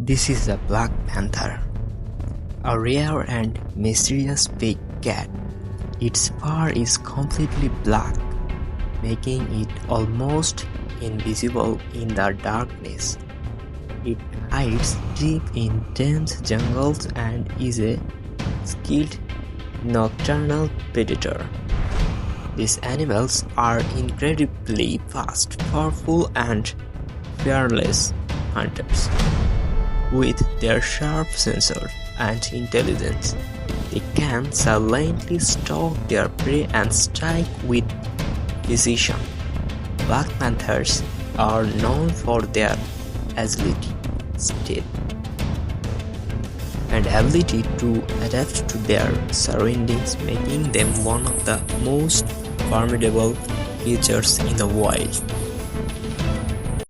This is a black panther, a rare and mysterious big cat. Its fur is completely black, making it almost invisible in the darkness. It hides deep in dense jungles and is a skilled nocturnal predator. These animals are incredibly fast, powerful, and fearless hunters. With their sharp sensors and intelligence, they can silently stalk their prey and strike with precision. Black panthers are known for their agility, speed, and ability to adapt to their surroundings, making them one of the most formidable creatures in the wild.